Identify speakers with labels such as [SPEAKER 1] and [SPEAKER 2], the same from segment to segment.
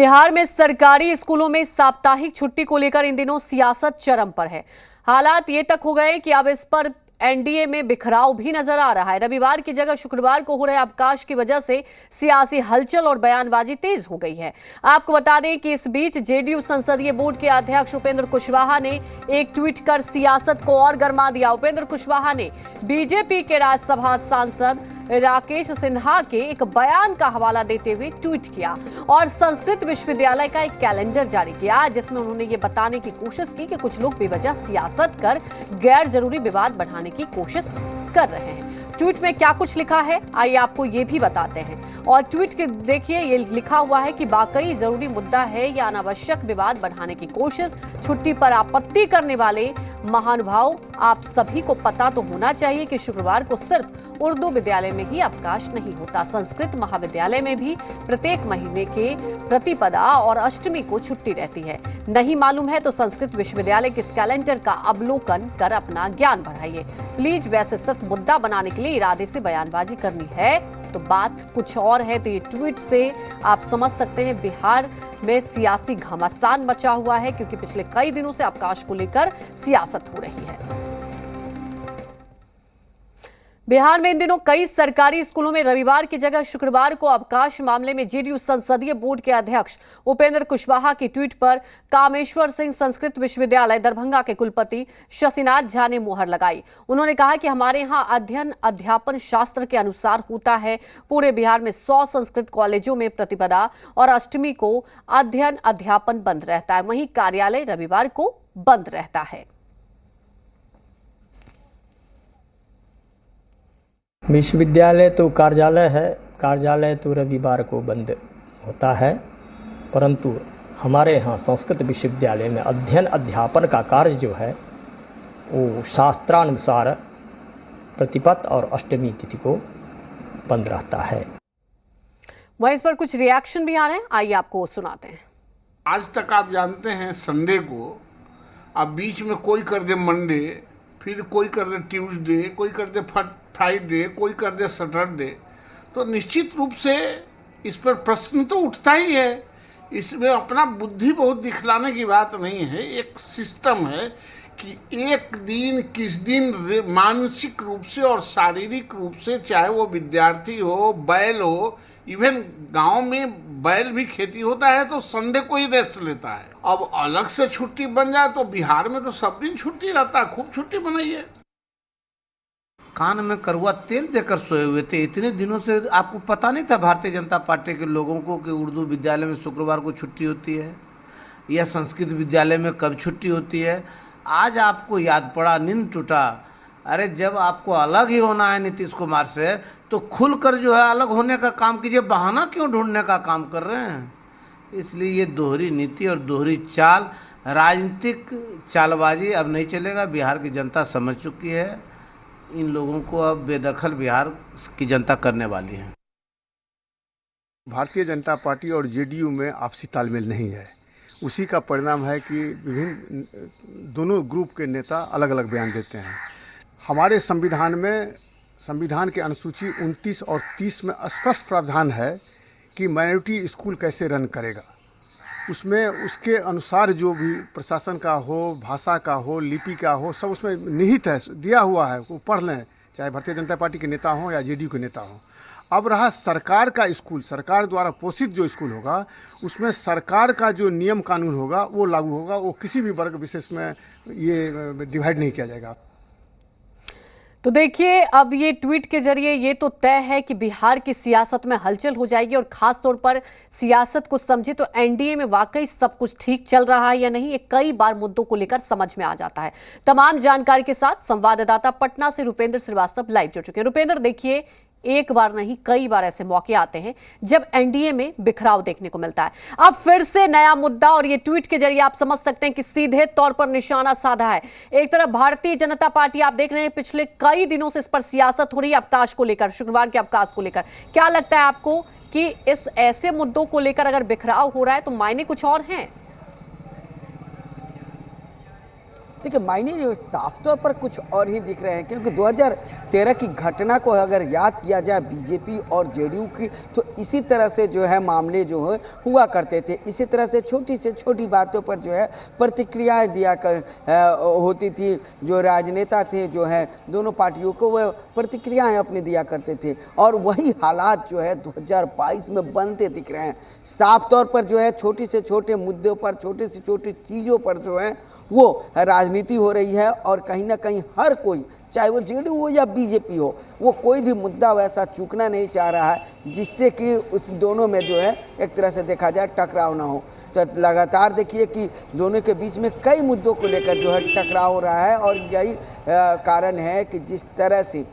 [SPEAKER 1] बिहार में सरकारी स्कूलों में साप्ताहिक छुट्टी को लेकर इन दिनों सियासत चरम पर है। हालात ये तक हो गए कि अब इस पर एनडीए में बिखराव भी नजर आ रहा है। रविवार की जगह शुक्रवार को हो रहे अवकाश की वजह से सियासी हलचल और बयानबाजी तेज हो गई है। आपको बता दें कि इस बीच जेडीयू संसदीय बोर्ड के अध्यक्ष उपेंद्र कुशवाहा ने एक ट्वीट कर सियासत को और गर्मा दिया। उपेंद्र कुशवाहा ने बीजेपी के राज्यसभा सांसद राकेश सिन्हा के एक बयान का हवाला देते हुए ट्वीट किया और संस्कृत विश्वविद्यालय का एक कैलेंडर जारी किया, जिसमें उन्होंने ये बताने की कोशिश की कि कुछ लोग बेवजह सियासत कर गैर जरूरी विवाद बढ़ाने की कोशिश कर रहे हैं। ट्वीट में क्या कुछ लिखा है आइए आपको ये भी बताते हैं। और ट्वीट के देखिए ये लिखा हुआ है कि वाकई जरूरी मुद्दा है या अनावश्यक विवाद बढ़ाने की कोशिश। छुट्टी पर आपत्ति करने वाले महानुभाव, आप सभी को पता तो होना चाहिए कि शुक्रवार को सिर्फ उर्दू विद्यालय में ही अवकाश नहीं होता। संस्कृत महाविद्यालय में भी प्रत्येक महीने के प्रतिपदा और अष्टमी को छुट्टी रहती है। नहीं मालूम है तो संस्कृत विश्वविद्यालय के इस कैलेंडर का अवलोकन कर अपना ज्ञान बढ़ाइए प्लीज। वैसे सिर्फ मुद्दा बनाने के लिए इरादे से बयानबाजी करनी है तो बात कुछ और है। तो ये ट्वीट से आप समझ सकते हैं बिहार में सियासी घमासान मचा हुआ है, क्योंकि पिछले कई दिनों से अवकाश को लेकर सियासत हो रही है। बिहार में इन दिनों कई सरकारी स्कूलों में रविवार की जगह शुक्रवार को अवकाश मामले में जेडीयू संसदीय बोर्ड के अध्यक्ष उपेंद्र कुशवाहा की ट्वीट पर कामेश्वर सिंह संस्कृत विश्वविद्यालय दरभंगा के कुलपति शशिनाथ झा ने मुहर लगाई। उन्होंने कहा कि हमारे यहाँ अध्ययन अध्यापन शास्त्र के अनुसार होता है। पूरे बिहार में 100 संस्कृत कॉलेजों में प्रतिपदा और अष्टमी को अध्ययन अध्यापन बंद रहता है, वहीं कार्यालय रविवार को बंद रहता है।
[SPEAKER 2] विश्वविद्यालय तो कार्यालय है, कार्यालय तो रविवार को बंद होता है, परंतु हमारे यहाँ संस्कृत विश्वविद्यालय में अध्ययन अध्यापन का कार्य जो है वो शास्त्रानुसार प्रतिपद और अष्टमी तिथि को बंद रहता है।
[SPEAKER 1] वहीं इस पर कुछ रिएक्शन भी आ रहे हैं, आइए आपको सुनाते हैं।
[SPEAKER 3] आज तक आप जानते हैं संडे को, अब बीच में कोई कर दे मंडे, फिर कोई कर दे ट्यूसडे, कोई कर दे फ्राइडे, कोई कर दे सैटरडे, तो निश्चित रूप से इस पर प्रश्न तो उठता ही है। इसमें अपना बुद्धि बहुत दिखलाने की बात नहीं है। एक सिस्टम है कि एक दिन किस दिन मानसिक रूप से और शारीरिक रूप से, चाहे वो विद्यार्थी हो, बैल हो, इवन गांव में बैल भी खेती होता है तो संडे को ही रेस्ट लेता है। अब अलग से छुट्टी बन जाए तो बिहार में तो सब दिन छुट्टी रहता है, खूब छुट्टी बनाइए।
[SPEAKER 4] कान में कड़वा तेल देकर सोए हुए थे इतने दिनों से। आपको पता नहीं था भारतीय जनता पार्टी के लोगों को कि उर्दू विद्यालय में शुक्रवार को छुट्टी होती है या संस्कृत विद्यालय में कब छुट्टी होती है? आज आपको याद पड़ा, नींद टूटा। अरे जब आपको अलग ही होना है नीतीश कुमार से तो खुलकर जो है अलग होने का काम कीजिए, बहाना क्यों ढूंढने का काम कर रहे हैं? इसलिए ये दोहरी नीति और दोहरी चाल, राजनीतिक चालबाजी अब नहीं चलेगा। बिहार की जनता समझ चुकी है, इन लोगों को अब बेदखल बिहार की जनता करने वाली है।
[SPEAKER 5] भारतीय जनता पार्टी और जेडीयू में आपसी तालमेल नहीं है। उसी का परिणाम है कि विभिन्न दोनों ग्रुप के नेता अलग अलग बयान देते हैं। हमारे संविधान में, संविधान के अनुसूची 29 और 30 में स्पष्ट प्रावधान है कि माइनॉरिटी स्कूल कैसे रन करेगा। उसमें उसके अनुसार जो भी प्रशासन का हो, भाषा का हो, लिपि का हो, सब उसमें निहित है, दिया हुआ है। वो पढ़ लें, चाहे भारतीय जनता पार्टी के नेता हों या जेडीयू के नेता हों। अब रहा सरकार का स्कूल, सरकार द्वारा पोषित जो स्कूल होगा उसमें सरकार का जो नियम कानून होगा वो लागू होगा। वो किसी भी वर्ग विशेष में ये डिवाइड नहीं किया जाएगा।
[SPEAKER 1] तो देखिए, अब ये ट्वीट के जरिए ये तो तय है कि बिहार की सियासत में हलचल हो जाएगी, और खास तौर पर सियासत को समझे तो एनडीए में वाकई सब कुछ ठीक चल रहा है या नहीं, ये कई बार मुद्दों को लेकर समझ में आ जाता है। तमाम जानकारी के साथ संवाददाता पटना से रुपेंद्र श्रीवास्तव लाइव जुड़ चुके हैं। रुपेंद्र, देखिए, एक बार नहीं कई बार ऐसे मौके आते हैं जब एनडीए में बिखराव देखने को मिलता है। अब फिर से नया मुद्दा, और ये ट्वीट के जरिए आप समझ सकते हैं कि सीधे तौर पर निशाना साधा है। एक तरफ भारतीय जनता पार्टी, आप देख रहे हैं पिछले कई दिनों से इस पर सियासत हो रही है अवकाश को लेकर, शुक्रवार के अवकाश को लेकर। क्या लगता है आपको कि इस ऐसे मुद्दों को लेकर अगर बिखराव हो रहा है तो मायने कुछ और हैं?
[SPEAKER 6] देखिए मायने जो साफ तौर पर कुछ और ही दिख रहे हैं, क्योंकि 2013 की घटना को अगर याद किया जाए बीजेपी और जेडीयू की, तो इसी तरह से जो है मामले जो है हुआ करते थे। इसी तरह से छोटी बातों पर जो है प्रतिक्रियाएं दिया कर होती थी। जो राजनेता थे जो है दोनों पार्टियों को वह प्रतिक्रियाएं अपनी दिया करते थे, और वही हालात जो है 2022 में बनते दिख रहे हैं। साफ तौर पर जो है छोटे से छोटे मुद्दों पर, छोटी से छोटी चीज़ों पर जो है वो राजनीति हो रही है, और कहीं ना कहीं हर कोई, चाहे वो जेडीयू हो या बीजेपी हो, वो कोई भी मुद्दा वैसा चूकना नहीं चाह रहा है जिससे कि उस दोनों में जो है एक तरह से देखा जाए टकराव ना हो। तो लगातार देखिए कि दोनों के बीच में कई मुद्दों को लेकर जो है टकराव हो रहा है, और यही कारण है कि जिस तरह से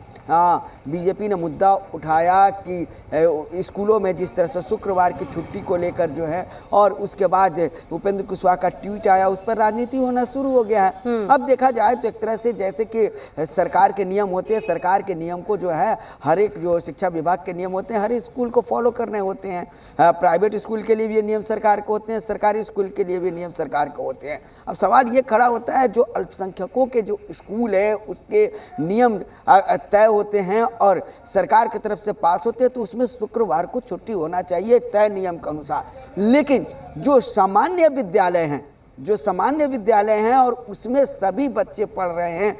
[SPEAKER 6] बीजेपी ने मुद्दा उठाया कि स्कूलों में जिस तरह से शुक्रवार की छुट्टी को लेकर जो है, और उसके बाद उपेंद्र कुशवाहा का ट्वीट आया, उस पर राजनीति होना शुरू हो गया है। अब देखा जाए तो एक तरह से जैसे कि सरकार के नियम होते हैं, सरकार के नियम को जो है हर एक जो शिक्षा विभाग के नियम होते हैं हर एक स्कूल को फॉलो करने होते हैं। प्राइवेट स्कूल के लिए भी ये नियम सरकार के होते हैं, सरकारी स्कूल के लिए भी नियम सरकार के होते हैं। अब सवाल ये खड़ा होता है, जो अल्पसंख्यकों के जो स्कूल है उसके नियम तय होते हैं और सरकार की तरफ से पास होते हैं, तो उसमें शुक्रवार को छुट्टी होना चाहिए तय नियम के अनुसार। लेकिन जो सामान्य विद्यालय हैं और उसमें सभी बच्चे पढ़ रहे हैं,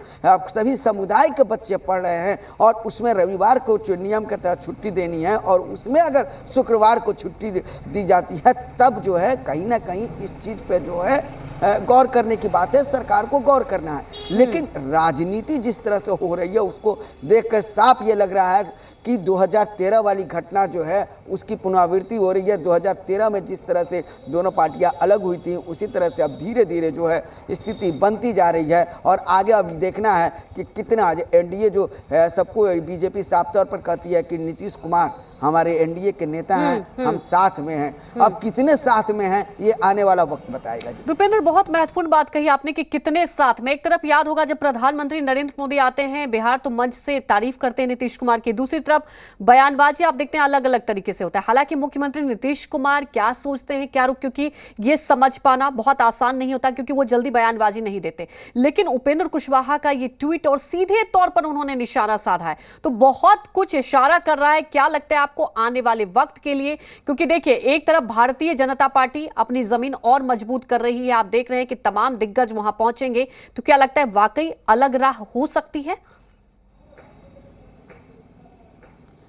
[SPEAKER 6] सभी समुदाय के बच्चे पढ़ रहे हैं, और उसमें रविवार को नियम के तहत छुट्टी देनी है, और उसमें अगर शुक्रवार को छुट्टी दी जाती है, तब जो है कहीं ना कहीं इस चीज़ पे जो है गौर करने की बात है, सरकार को गौर करना है। लेकिन राजनीति जिस तरह से हो रही है उसको देखकर साफ ये लग रहा है कि 2013 वाली घटना जो है उसकी पुनरावृत्ति हो रही है। 2013 में जिस तरह से दोनों पार्टियां अलग हुई थी, उसी तरह से अब धीरे धीरे जो है स्थिति बनती जा रही है, और आगे अब देखना है कि कितना आज एनडीए जो सबको बीजेपी साफ तौर पर कहती है कि नीतीश कुमार हमारे एनडीए के नेता हैं, हम साथ में हैं, अब कितने साथ में हैं ये आने वाला वक्त बताएगा। जी
[SPEAKER 1] रुपेंद्र, बहुत महत्वपूर्ण बात कही आपने कि कितने साथ में। एक तरफ याद होगा जब प्रधानमंत्री नरेंद्र मोदी आते हैं बिहार तो मंच से तारीफ करते हैं नीतीश कुमार की, दूसरी तरफ बयानबाजी आप देखते हैं अलग अलग तरीके से होता है। हालांकि मुख्यमंत्री नीतीश कुमार क्या सोचते हैं क्या रुख, क्योंकि ये समझ पाना बहुत आसान नहीं होता, क्योंकि वो जल्दी बयानबाजी नहीं देते। लेकिन उपेंद्र कुशवाहा का ये ट्वीट और सीधे तौर पर उन्होंने निशाना साधा है, तो बहुत कुछ इशारा कर रहा है। क्या लगता है आपको आने वाले वक्त के लिए? क्योंकि देखिए एक तरफ भारतीय जनता पार्टी अपनी जमीन और मजबूत कर रही है, आप देख रहे हैं कि तमाम दिग्गज वहां पहुंचेंगे, तो क्या लगता है वाकई अलग राह हो सकती है?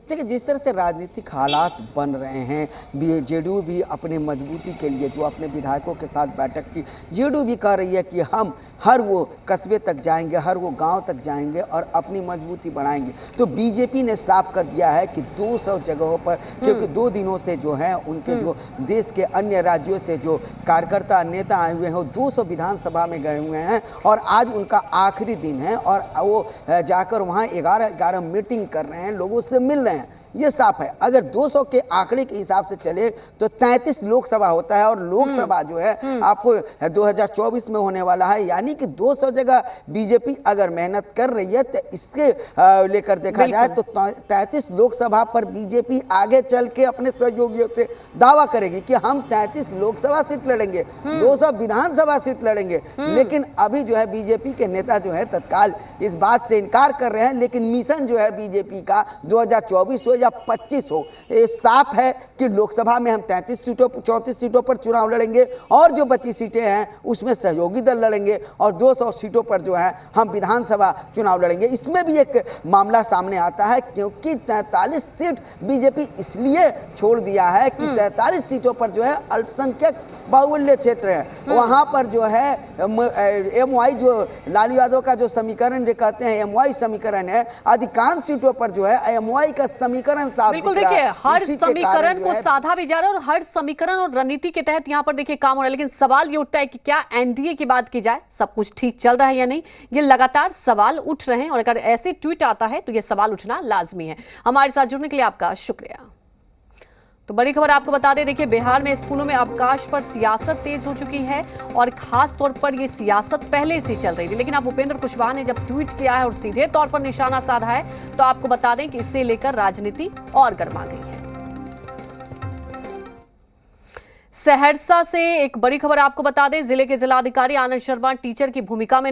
[SPEAKER 6] देखिए जिस तरह से राजनीतिक हालात बन रहे हैं, जेडीयू भी अपने मजबूती के लिए जो अपने विधायकों के साथ बैठक की, जेडीयू भी कह रही है कि हम हर वो कस्बे तक जाएंगे, हर वो गांव तक जाएंगे और अपनी मजबूती बढ़ाएंगे। तो बीजेपी ने साफ कर दिया है कि 200 जगहों पर, क्योंकि 2 दिनों से जो है उनके जो देश के अन्य राज्यों से जो कार्यकर्ता नेता आए हुए हैं 200 विधानसभा में गए हुए हैं, और आज उनका आखिरी दिन है, और वो जाकर वहाँ 11-11 मीटिंग कर रहे हैं, लोगों से मिल रहे हैं। ये साफ है, अगर 200 के आंकड़े के हिसाब से चले तो 33 लोकसभा होता है, और लोकसभा जो है आपको 2024 में होने वाला है। यानी कि 200 जगह बीजेपी अगर मेहनत कर रही है तो इसके लेकर देखा जाए तो 33 लोकसभा पर बीजेपी आगे चल के अपने सहयोगियों से दावा करेगी कि हम 33 लोकसभा सीट लड़ेंगे, 200 विधानसभा सीट लड़ेंगे। लेकिन अभी जो है बीजेपी के नेता जो है तत्काल इस बात से इनकार कर रहे हैं, लेकिन मिशन जो है बीजेपी का 2024 हो या 25 हो, ये साफ है कि लोकसभा में हम 34 सीटों पर चुनाव लड़ेंगे, और जो बची सीटें हैं उसमें सहयोगी दल लड़ेंगे, और 200 सीटों पर जो है हम विधानसभा चुनाव लड़ेंगे। इसमें भी एक मामला सामने आता है, क्योंकि 43 सीट बीजेपी इसलिए छोड़ दिया है कि 43 सीटों पर जो है अल्पसंख्यक बाहुल्य क्षेत्र है, वहाँ पर जो है एमवाई जो लालू यादव का जो समीकरण कहते हैं एमवाई समीकरण है, अधिकांश सीटों पर जो है एमवाई का समीकरण साफ
[SPEAKER 1] बिल्कुल। देखिए हर समीकरण को साधा भी जा रहा है, और हर समीकरण और रणनीति के तहत यहाँ पर देखिए काम हो रहा है। लेकिन सवाल ये उठता है कि क्या एनडीए की बात की जाए सब कुछ ठीक चल रहा है या नहीं, ये लगातार सवाल उठ रहे हैं, और अगर ऐसे ट्वीट आता है तो ये सवाल उठना लाजमी है। हमारे साथ जुड़ने के लिए आपका शुक्रिया। तो बड़ी खबर आपको बता दें, देखिए बिहार में स्कूलों में अवकाश पर सियासत तेज हो चुकी है, और खास तौर पर ये सियासत पहले से चल रही थी। लेकिन अब उपेंद्र कुशवाहा ने जब ट्वीट किया है और सीधे तौर पर निशाना साधा है, तो आपको बता दें कि इससे लेकर राजनीति और गर्मा गई है। सहरसा से एक बड़ी खबर आपको बता दें, जिले के जिलाधिकारी आनंद शर्मा टीचर की भूमिका में